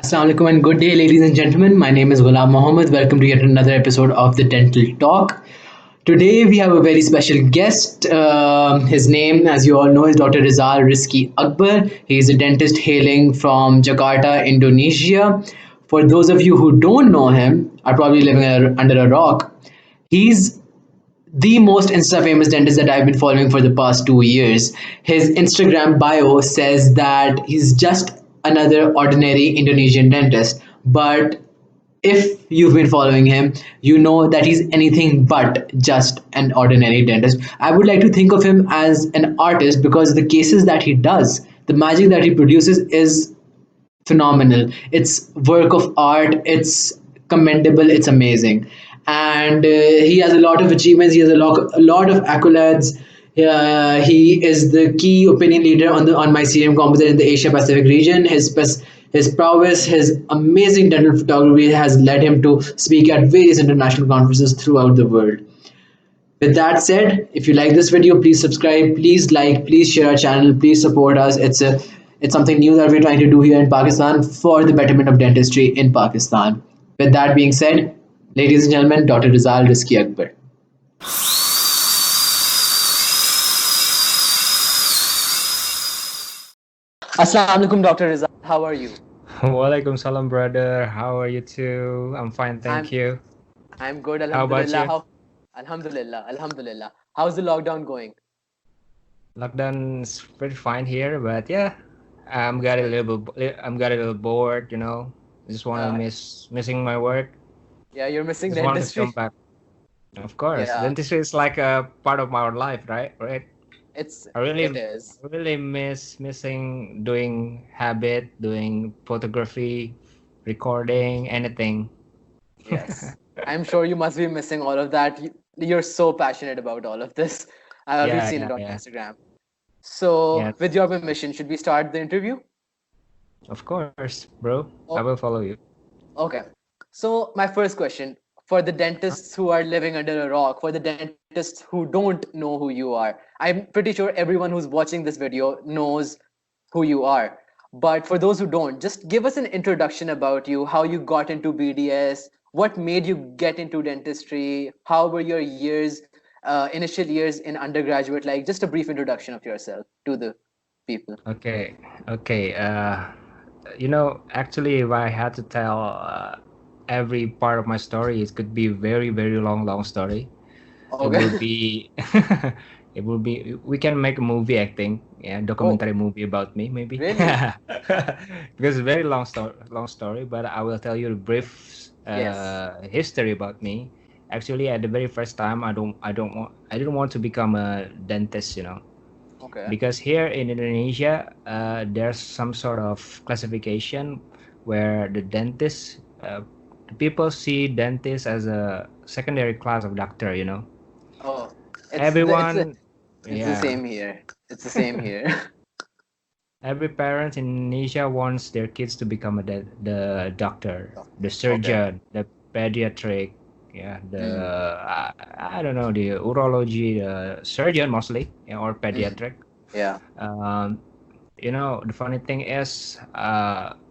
Assalamu alaikum and good day, ladies and gentlemen. My name is Ghulam Mohammed. Welcome to yet another episode of the Dental Talk. Today we have a very special guest. His name, as you all know, is Dr. Rizal Rizky Akbar. He is a dentist hailing from Jakarta, Indonesia. For those of you who don't know him, are probably living under a rock. He's the most Insta famous dentist that I've been following for the past 2 years. His Instagram bio says that he's just another ordinary Indonesian dentist. But if you've been following him, you know that he's anything but just an ordinary dentist. I would like to think of him as an artist because the cases that he does, the magic that he produces is phenomenal. It's work of art. It's commendable. It's amazing, and he has a lot of achievements. He has a lot of accolades. He is the key opinion leader on my CM composite in the Asia Pacific region. His prowess, his amazing dental photography has led him to speak at various international conferences throughout the world. With that said, if you like this video, please subscribe, please like, please share our channel, please support us. It's something new that we're trying to do here in Pakistan for the betterment of dentistry in Pakistan. With that being said, ladies and gentlemen, Dr. Rizal Rizky Akbar. Assalamu alaikum, Dr. Rizal. How are you? Walaikum salam, brother. How are you too? I'm fine, thank I'm you. I'm good, How about alhamdulillah. you? Alhamdulillah. How's the lockdown going? Lockdown's pretty fine here, but yeah, I'm got a little bored, you know. Just wanna Uh, missing my work. yeah, you're missing Just wanted to dentistry. come back. Of course, Yeah, dentistry is like a part of our life, right? Right. it's I really, it is. I really missing doing habit, doing photography, recording, anything. Yes. I'm sure you must be missing all of that. You're so passionate about all of this. We've Yeah, seen it yeah, on yeah. Instagram. So, with Yes. your permission, should we start the interview? Of course, bro. I Oh, will follow you. okay. So, my first question for the dentists who are living under a rock, for the dentists who don't know who you are, I'm pretty sure everyone who's watching this video knows who you are. But for those who don't, just give us an introduction about you, how you got into BDS, what made you get into dentistry, how were your years, initial years in undergraduate, like just a brief introduction of yourself to the people. Okay, okay. Actually, if I had to tell every part of my story, it could be very, very long story. It Okay. will be, it will be. We can make a movie, I think, yeah, Oh, documentary movie about me, maybe, really? because it's very long story. But I will tell you a brief Yes. history about me. Actually, at the very first time, I didn't want to become a dentist, you know. Okay. Because here in Indonesia, there's some sort of classification where the people see dentists as a secondary class of doctor. You know, Oh, everyone, it's the yeah, same here. It's the same here. every parent in Indonesia wants their kids to become the doctor, Oh, the okay. surgeon, the pediatric, yeah, Mm, I don't know, the urology, the surgeon mostly, yeah, or mm, pediatric. yeah. Um, the funny thing is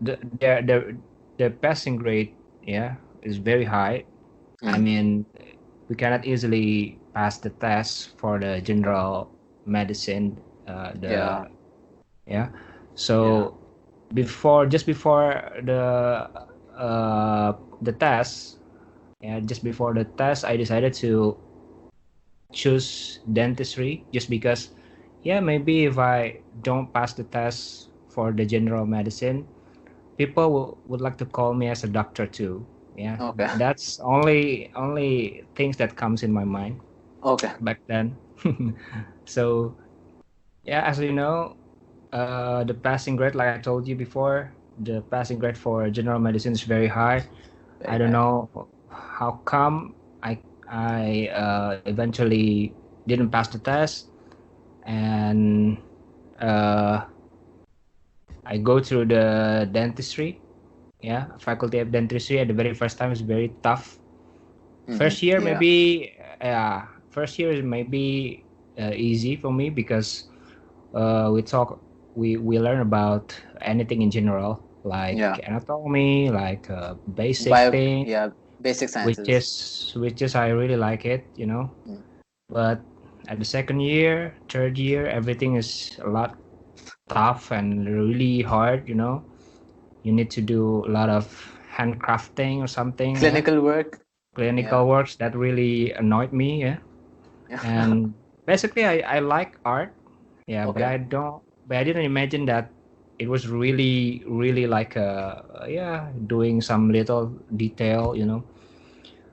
the passing grade, yeah, is very high. I Mm, mean, we cannot easily pass the test for the general medicine, yeah. the yeah. Yeah. So before the test, yeah, just before the test, I decided to choose dentistry just because, yeah, maybe if I don't pass the test for the general medicine, people would like to call me as a doctor too. Yeah, Okay. that's only things that comes in my mind Okay. back then. So yeah, as you know, the passing grade, like I told you before, the passing grade for general medicine is very high. I Very don't high. know how come I eventually didn't pass the test, and uh, I go through the dentistry. Yeah, faculty of dentistry at the very first time is very tough. First year Yeah. maybe, first year is maybe easy for me because we talk we learn about anything in general like Yeah. anatomy, like basic thing, Yeah, basic which sciences. is I really like it, you know. Mm. But at the second year, third year, everything is a lot tough and really hard, you know. You need to do a lot of handcrafting or something, yeah. Clinical work. Yeah. Clinical works that really annoyed me, yeah. And basically I like art, yeah, but Okay. I didn't imagine that it was really like yeah, doing some little detail, you know.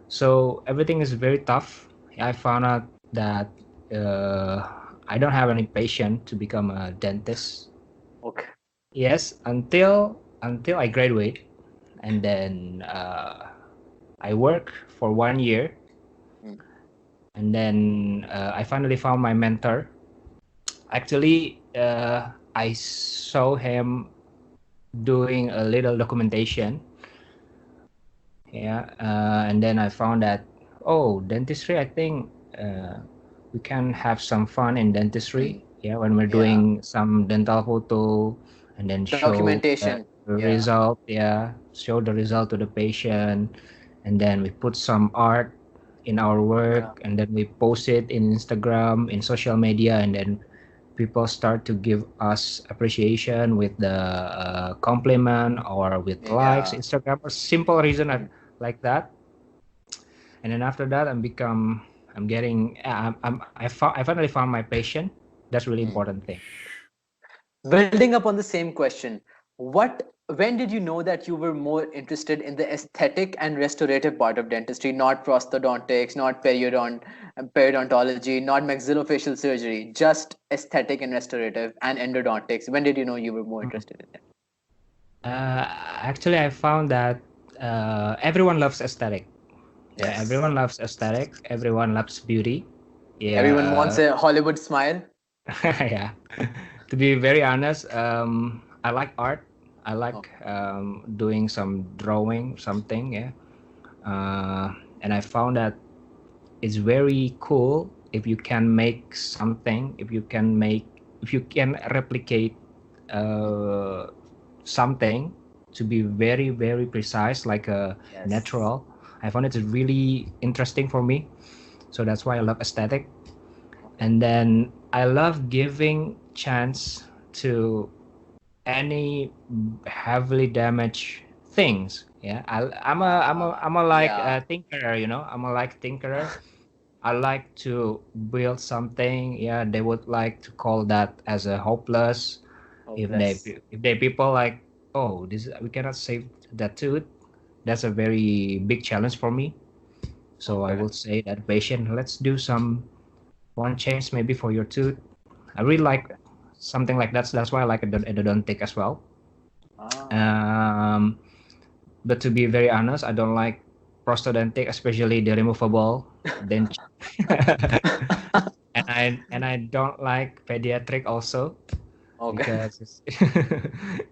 So everything is very tough. I found out that I don't have any patience to become a dentist. Okay. Yes, until I graduate, and then I work for 1 year, Mm. and then I finally found my mentor. Actually, I saw him doing a little documentation. Yeah, and then I found that, oh, dentistry. I think we can have some fun in dentistry. Mm. Yeah, when we're Yeah. doing some dental photo, and then show the Documentation. Yeah. result. Yeah, show the result to the patient, and then we put some art in our Yeah. work, and then we post it in Instagram, in social media, and then people start to give us appreciation with the compliment or with likes, Yeah. Instagram, or simple reason Mm. like that. And then after that, I'm getting, I finally found my passion. That's really Mm. important thing. Building up on the same question, when did you know that you were more interested in the aesthetic and restorative part of dentistry, not prosthodontics, not periodontology, not maxillofacial surgery, just aesthetic and restorative and endodontics? When did you know you were more Mhm. interested in it? Actually, I found that everyone loves aesthetic. Yeah, Yes. everyone loves aesthetic. Everyone loves beauty. Yeah, Everyone wants a Hollywood smile. yeah. To be very honest, I like art. I like Okay. doing some drawing, something. Yeah, and I found that it's very cool if you can make something. If you can replicate uh, something to be very precise, like a Yes. natural. I found it really interesting for me. So that's why I love aesthetic. Okay. And then I love giving chance to any heavily damaged things. Yeah, I'm a like Yeah. a tinkerer, you know. I'm a like tinkerer. I like to build something. Yeah, they would like to call that as a hopeless. Hopeless. If they people like, oh, this we cannot save that tooth. That's a very big challenge for me. So I Okay. will say that patient, let's do some one change maybe for your tooth. I really like Okay. something like that. So that's why I like endodontic as well. Ah. Um, but to be very honest, I don't like prosthodontic, especially the removable. Then and I don't like pediatric also Okay. because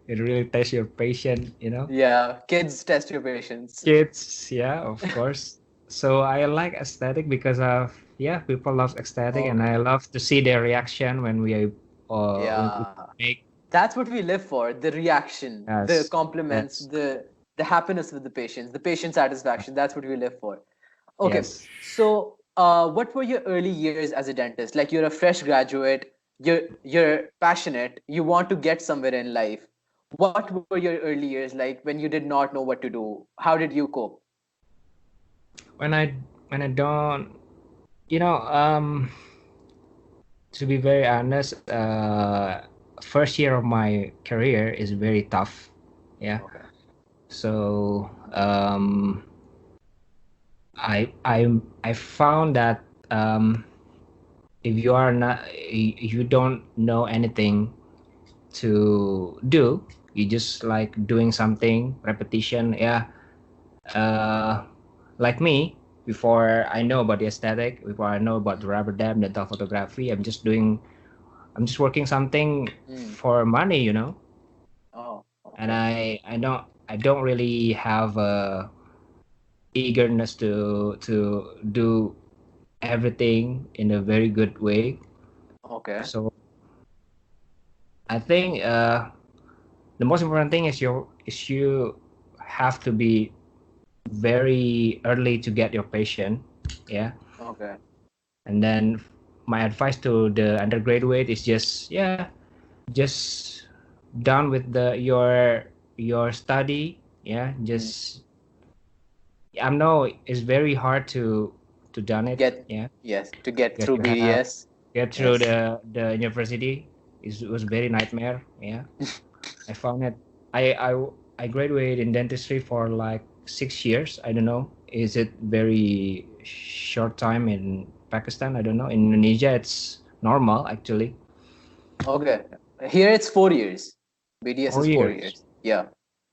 it really tests your patient, you know. Yeah. Kids test your patience. Kids, yeah, of course. So I like aesthetic because of, yeah, people love aesthetic, and Okay. I love to see their reaction when we Yeah. make. That's what we live for, the reaction, the Yes, compliments, that's the happiness with the patient satisfaction. That's what we live for. Okay. yes. So what were your early years as a dentist? Like, you're a fresh graduate, you're passionate, you want to get somewhere in life. What were your early years like when you did not know what to do? How did you cope? When I don't, you know, to be very honest, first year of my career is very tough. Yeah. Okay. So I found that if you are not if you don't know anything to do, you just like doing something repetition. Yeah. Uh, like me, before I know about the aesthetic, before I know about the rubber dam, dental photography, I'm just working something Mm. for money, you know. Oh, And okay. I don't really have a eagerness to do everything in a very good way. Okay. So I think the most important thing is you have to be very early to get your patient. Yeah. Okay. And then my advice to the undergraduate is just done with your study. Yeah, Mm. just I know it's very hard to done it. Get Yeah, yes to get because through you have BDS. get through Yes. the university. It was very nightmare. Yeah, I found it. I graduated in dentistry for like 6 years. I don't know. Is it very short time in Pakistan? I don't know. In Indonesia, it's normal actually. Okay. Here it's 4 years. BDS four is four years. years. Yeah.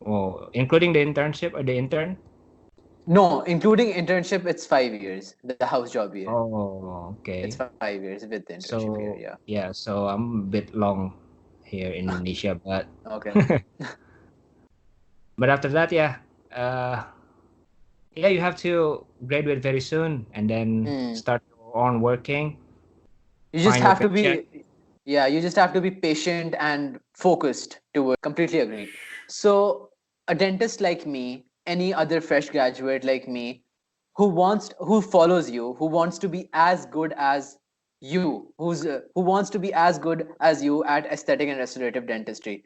Oh, including the internship or the intern? No, including internship, it's 5 years. The house job year. Oh, It's okay. 5 years with the internship here. So Yeah. yeah, so I'm a bit long here in Indonesia, but Okay. but after that, uh, yeah, you have to graduate very soon and then Mm. start your own working, You just find your have to passion. be, yeah, you just have to be patient and focused towards. Completely agree. So, a dentist like me, any other fresh graduate like me, who follows you, who wants to be as good as you, who wants to be as good as you at aesthetic and restorative dentistry.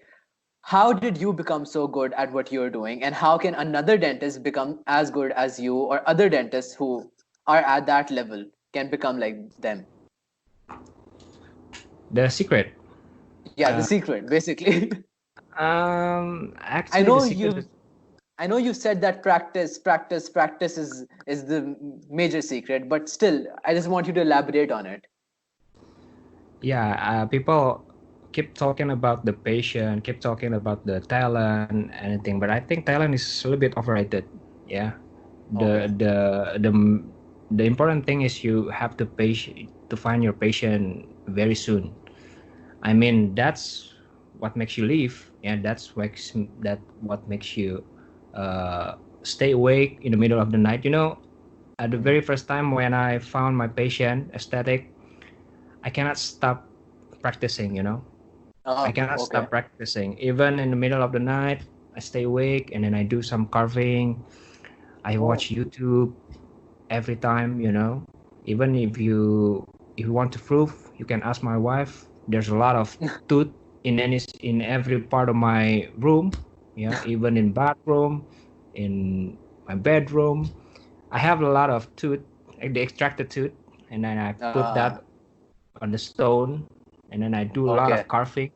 How did you become so good at what you're doing, and how can another dentist become as good as you, or other dentists who are at that level can become like them? The secret. Yeah, the Uh, secret, basically. I Actually, the know secret is you. I know you said that practice is the major secret, but still, I just want you to elaborate on it. yeah. People keep talking about the patient, keep talking about the talent, anything, but I think talent is a little bit overrated. Yeah, the Okay. the the the important thing is you have to find your patient very soon. I mean, that's what makes you live. Yeah, what makes you stay awake in the middle of the night. At the Mm. very first time when I found my patient aesthetic, I cannot stop practicing. I cannot Okay. stop practicing. Even in the middle of the night, I stay awake and then I do some carving. I Oh. watch YouTube every time. Even if you want to prove, you can ask my wife. There's a lot of tooth in every part of my room. Yeah, even in bathroom, in my bedroom, I have a lot of tooth, like the extracted tooth, and then I put Uh, that on the stone, and then I do a lot okay. of carving,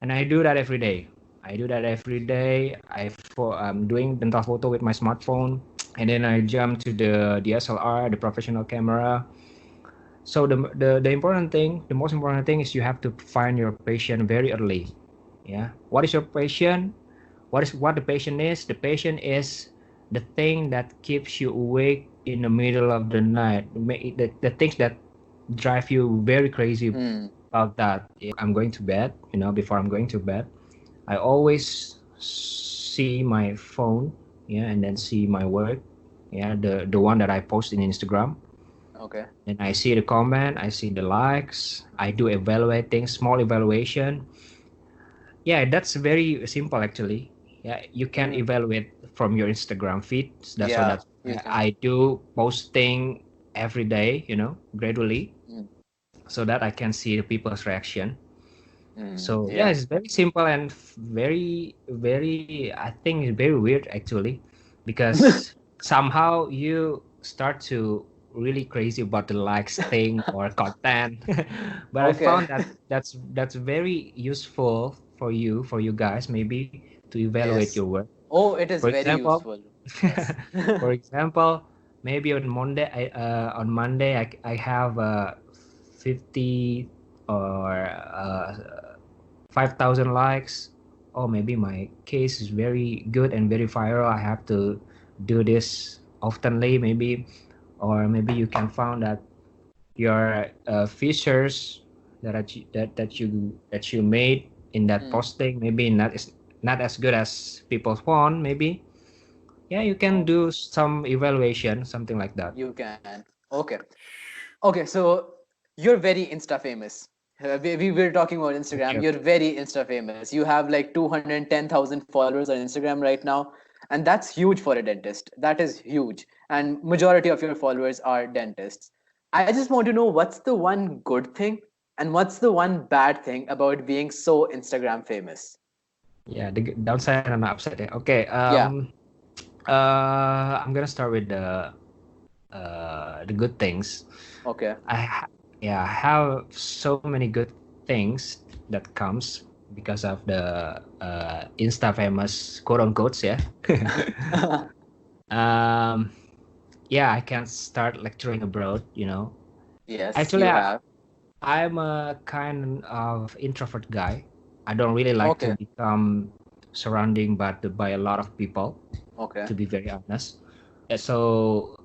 and I do that every day. I do that every day. I'm doing dental photo with my smartphone, and then I jump to the DSLR, the professional camera. So the important thing, the most important thing is you have to find your patient very early. Yeah. What is your patient? What the patient is? The patient is the thing that keeps you awake in the middle of the night. The things that drive you very crazy Hmm. about that. I'm going to bed. Before I'm going to bed, I always see my phone. Yeah, and then see my work. Yeah, the one that I post in Instagram. Okay. And I see the comment, I see the likes, I do evaluating, small evaluation. Yeah, that's very simple actually. Yeah, you can Hmm. evaluate from your Instagram feed. That's what Yeah, that's you can. I do posting every day, gradually, Hmm. so that I can see the people's reaction. Hmm. So yeah, Yeah. it's very simple and very, very. I think it's very weird actually, because somehow you start to really crazy about the likes thing or content. But I Okay. found that that's very useful for you guys maybe to evaluate your Yes. work. Oh, it is For very example, useful. Yes. for example, maybe on Monday I have 50 or 5,000 likes. Oh, maybe my case is very good and very viral. I have to do this oftenly, maybe, or maybe you can find that your features that you made in that Hmm. posting maybe not as good as people want. Maybe yeah, you can Oh, do some evaluation, something like that. you can. Okay. Okay, so you're very Insta famous. We were talking about Instagram. Okay. You're very Insta famous. You have like 210,000 followers on Instagram right now, and that's huge for a dentist. That is huge, and majority of your followers are dentists. I just want to know what's the one good thing and what's the one bad thing about being so Instagram famous. Yeah, the downside and upside. Yeah. Okay. Yeah. I'm gonna start with the good things. Okay. Yeah, I have so many good things that comes because of the Insta famous quote unquote. Yeah. um, yeah, I can start lecturing abroad. Yes, Actually, you have. I'm a kind of introvert guy. I don't really like to Okay. become surrounding by a lot of people, Okay. to be very honest. So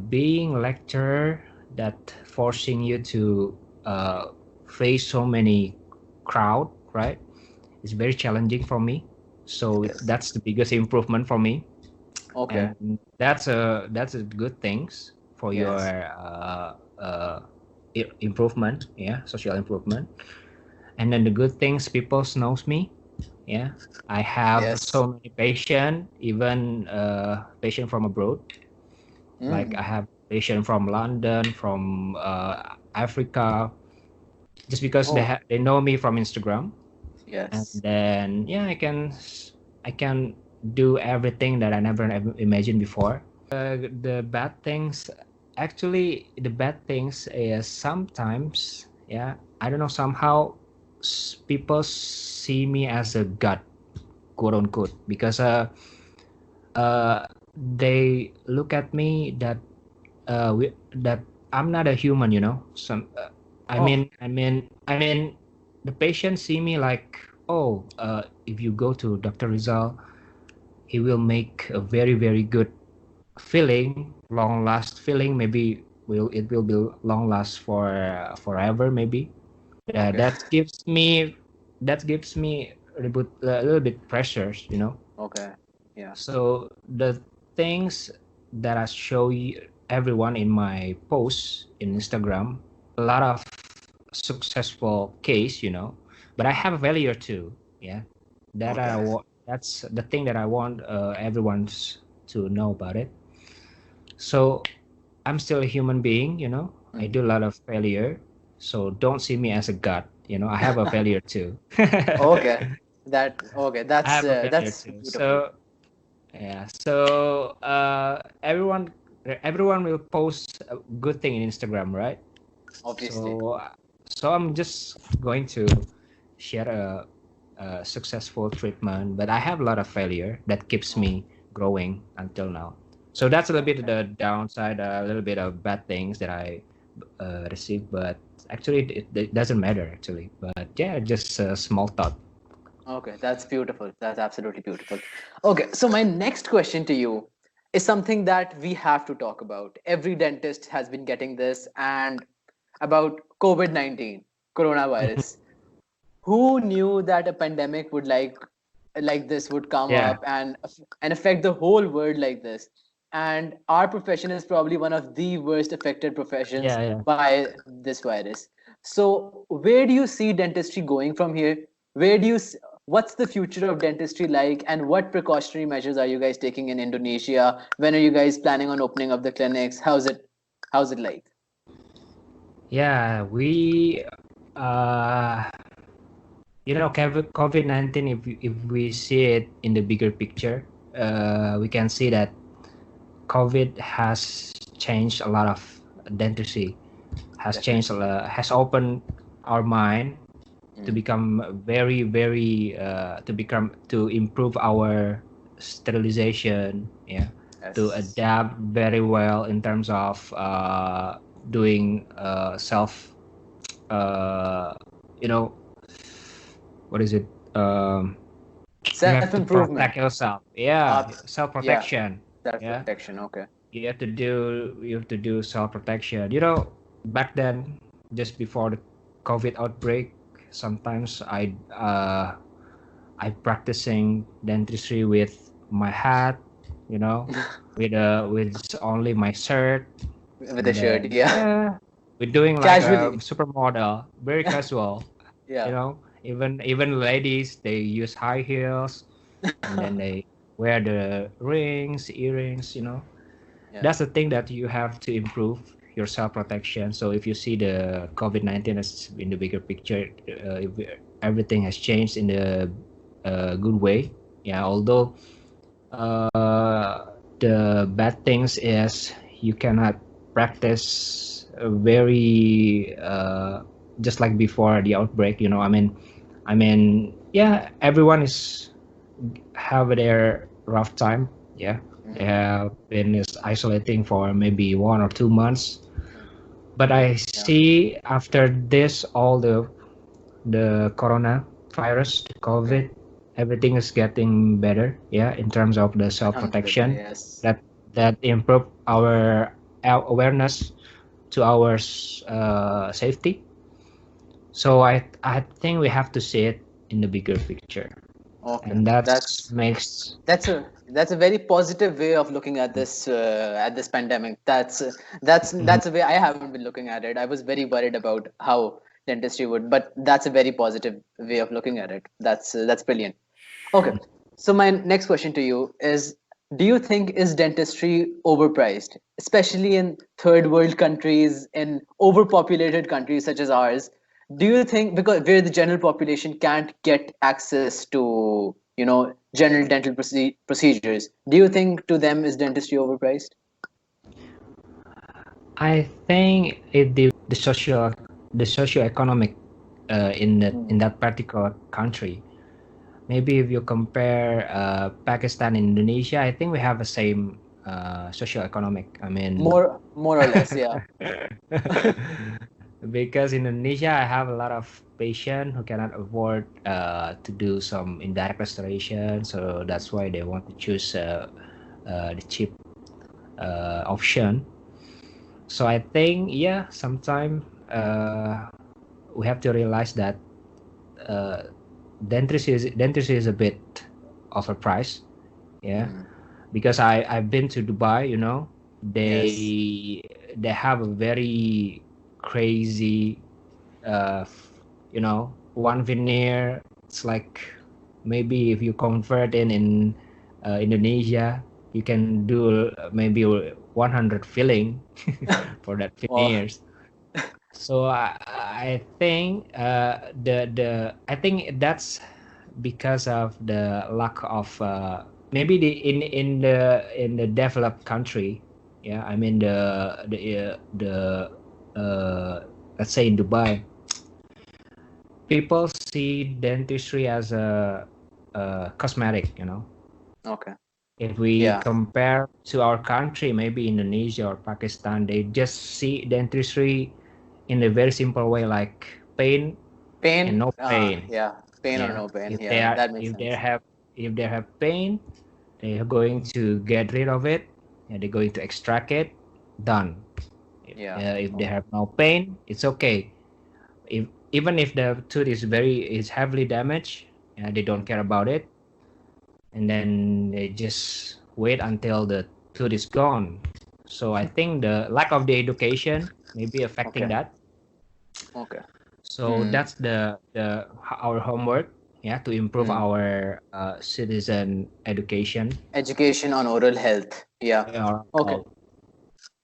being lecturer that forcing you to face so many crowd, right? It's very challenging for me. So Yes. that's the biggest improvement for me, Okay. and that's a good things for your Yes. improvement, yeah, social improvement. And then the good things, people knows me. Yeah, I have Yes. so many patient, even patient from abroad. Like I Mm. have patient from London, from Africa, just because Oh, they know me from Instagram. And yes. then yeah, I can do everything that I never imagined before. The bad things, actually, the bad things is sometimes, yeah, I don't know, somehow people see me as a god, quote unquote, because uh they look at me that that I'm not a human, some I Oh, mean I mean I mean the patient see me like, oh, if you go to Dr. Rizal, he will make a very very good feeling, long last feeling, maybe it will be long last for forever, maybe. okay. That gives me a little bit pressures, Okay. Yeah. so the things that I show you everyone in my posts in Instagram, a lot of successful case, but I have a failure too. Yeah, Okay. that's the thing that I want everyone to know about it. So I'm still a human being, I Mhm. do a lot of failure. So don't see me as a god, I have a failure too. I Okay. Okay. have a failure That's too. beautiful. So yeah, so everyone will post a good thing in Instagram, right? Obviously. So so I'm just going to share a successful treatment, but I have a lot of failure that keeps Oh, me growing until now. So that's a little bit of okay. the downside, a little bit of bad things that I receive, but actually it doesn't matter actually. But yeah, just a small thought. Okay. That's beautiful. That's absolutely beautiful. Okay. So my next question to you is something that we have to talk about. Every dentist has been getting this, and about COVID-19, coronavirus. Who knew that a pandemic would like this would come Yeah, up and affect the whole world like this? And our profession is probably one of the worst affected professions yeah, yeah. by this virus. So where do you see dentistry going from here? What's the future of dentistry like, and what precautionary measures are you guys taking in Indonesia? When are you guys planning on opening up the clinics? How's it like? Yeah, uh COVID-19, if we see it in the bigger picture, we can see that COVID has changed a lot of dentistry, Definitely. has opened our mind to Mm. become very, very, to improve our sterilization, yeah, to Yes. adapt very well in terms of doing self, uh, you know, what is it? You have Self to protect improvement. yourself. Yeah, self Yeah. protection. Self Yeah, protection. Okay. you have to do self protection. Back then, just before the COVID outbreak, sometimes I practicing dentistry with my hat, with only my shirt, With a and shirt. then Yeah. yeah. we're doing like a Casually. supermodel, very casual. You Yeah. know, even ladies they use high heels, and then they wear the rings, earrings. Yeah. That's the thing that you have to improve your self protection. So if you see the COVID-19 as in the bigger picture, if everything has changed in the good way, yeah. Although the bad things is you cannot practice very just like before the outbreak. Yeah, everyone is have their rough time. Yeah, they Mm, have been is isolating for maybe 1 or 2 months. mm, But I yeah. see after this, all the coronavirus, the Mm, COVID, everything is getting better. Yeah, in terms of the self Alhamdulillah. protection, Yes. that improve our awareness to our safety. So I think we have to see it in the bigger picture, Okay. and that That's makes. that's a very positive way of looking at this pandemic. That's a way I haven't been looking at it. I was very worried about how dentistry would, but that's a very positive way of looking at it. That's brilliant. Okay, so my next question to you is: do you think is dentistry overpriced, especially in third world countries, in overpopulated countries such as ours? Do you think because where the general population can't get access to general dental procedures, do you think to them is dentistry overpriced? I think it the socio-economic in Mm. that particular country. Maybe if you compare Pakistan and Indonesia, I think we have the same socio-economic. I mean, More or less, yeah. because in Indonesia, I have a lot of patients who cannot afford to do some indirect restoration, so that's why they want to choose the cheap option. So I think, yeah, sometimes we have to realize that uh, dentistry is a bit overpriced. Yeah, Mm. because I've been to Dubai. Yes. They have a very crazy one veneer. It's like maybe if you convert in Indonesia, you can do maybe 100 filling for that Wow. veneers. So I think I think that's because of the lack of maybe in the developed country. Yeah, I mean the let's say in Dubai, people see dentistry as a cosmetic. Okay. If we Yeah. compare to our country, maybe Indonesia or Pakistan, they just see dentistry in a very simple way, like pain and Pain. no pain. Yeah. Pain or Yeah, no pain. if they Yeah, are that makes if they sense. have if they have pain, they are going to get rid of it, and they're going to extract it. Done. Yeah. If they Okay. have no pain, it's okay. If even if the tooth is heavily damaged, they don't Mm. care about it, and then they just wait until the tooth is gone. So I think the lack of the education may be affecting Okay. that. Okay. So Mm. that's our homework, yeah, to improve Mm. our citizen education. Education on oral health. Yeah. Okay. Oh,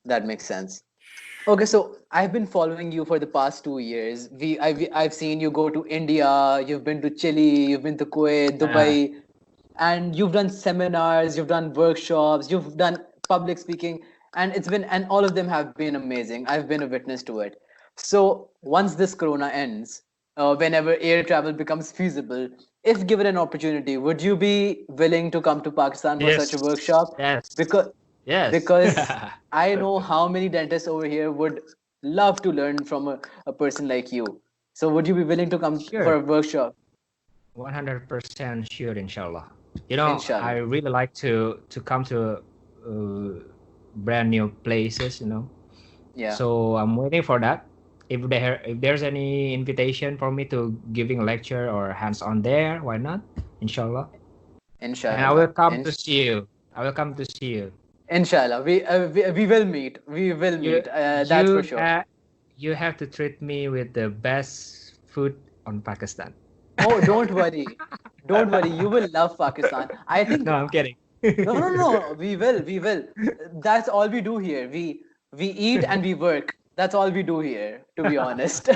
That makes sense. Okay, so I've been following you for the past 2 years. I've seen you go to India, you've been to Chile, you've been to Kuwait, yeah. Dubai, and you've done seminars, you've done workshops, you've done public speaking, and all of them have been amazing. I've been a witness to it. So once this corona ends, whenever air travel becomes feasible, if given an opportunity, would you be willing to come to Pakistan for such a Yes. workshop? Yes. Because Yes. because I know how many dentists over here would love to learn from a person like you. So would you be willing to come for Sure. a workshop? 100% sure, inshallah. I Inshallah. really like to come to brand new places. Yeah. So I'm waiting for that. If there's any invitation for me to giving lecture or hands-on there, why not? Inshallah. And I will Inshallah. come to see you. I will come to see you. Inshallah. We will meet. We will You meet. That's for you sure. have you have to treat me with the best food on Pakistan. Oh, don't worry. Don't worry. You will love Pakistan. I think No, I'm kidding. no, no, no. We will. We will. That's all we do here. We eat and we work. That's all we do here, to be honest.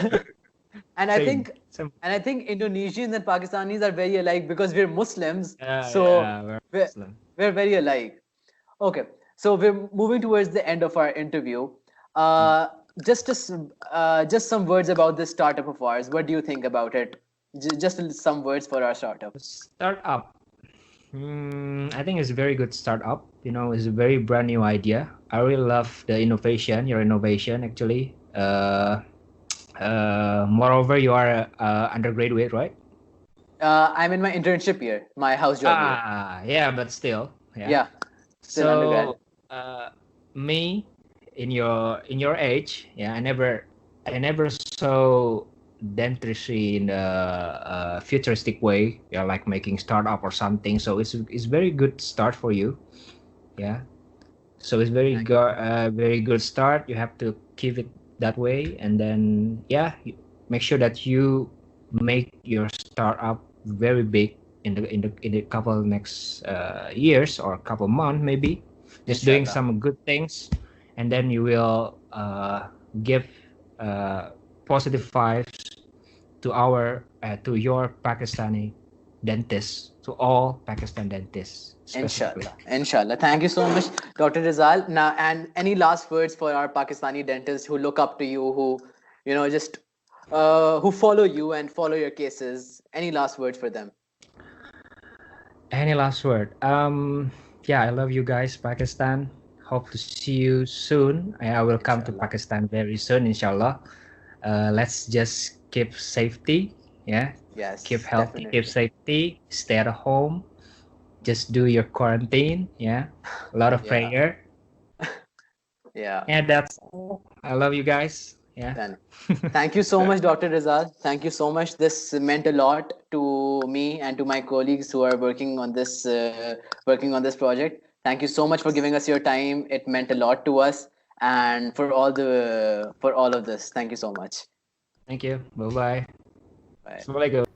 And I Same. think Same. Indonesians and Pakistanis are very alike because we're Muslims. So Yeah, we're we're, Muslim. we're very alike. Okay. So we're moving towards the end of our interview. Mm. Uh, just some words about this startup of ours. What do you think about it? Just some words for our startup. Startup. I think it's a very good startup. It's a very brand new idea. I really love the innovation, your innovation actually. Moreover, you are undergraduate, right? I'm in my internship year, my house job year. Yeah, but still, yeah. Yeah, still undergrad. So, me in your age, yeah, I never saw dentistry in a futuristic way, yeah, like making startup or something. So it's very good start for you, yeah. So it's very good start. You have to keep it that way, and then yeah, make sure that you make your startup very big in the couple next years or couple months maybe, just doing Inshallah. some good things, and then you will give positive vibes to your Pakistani dentists, to all Pakistan dentists specifically. Inshallah. Inshallah. Thank you so much, Dr. Rizal. Now, and any last words for our Pakistani dentists who look up to you, who, just who follow you and follow your cases? Any last words for them? Any last word? Yeah, I love you guys, Pakistan. Hope to see you soon. I will come to Inshallah. Pakistan very soon, inshallah. Let's just keep safety, yeah. Keep Yes, healthy, keep definitely. safety. Stay at home. Just do your quarantine, yeah. A lot of Yeah. prayer. Yeah. And that's all. I love you guys. Yeah. Then thank you so much, Dr. Rizal. Thank you so much. This meant a lot to me and to my colleagues who are working on this project. Thank you so much for giving us your time. It meant a lot to us, and for all of this. Thank you so much. Thank you. Bye bye. Bye. Assalamualaikum.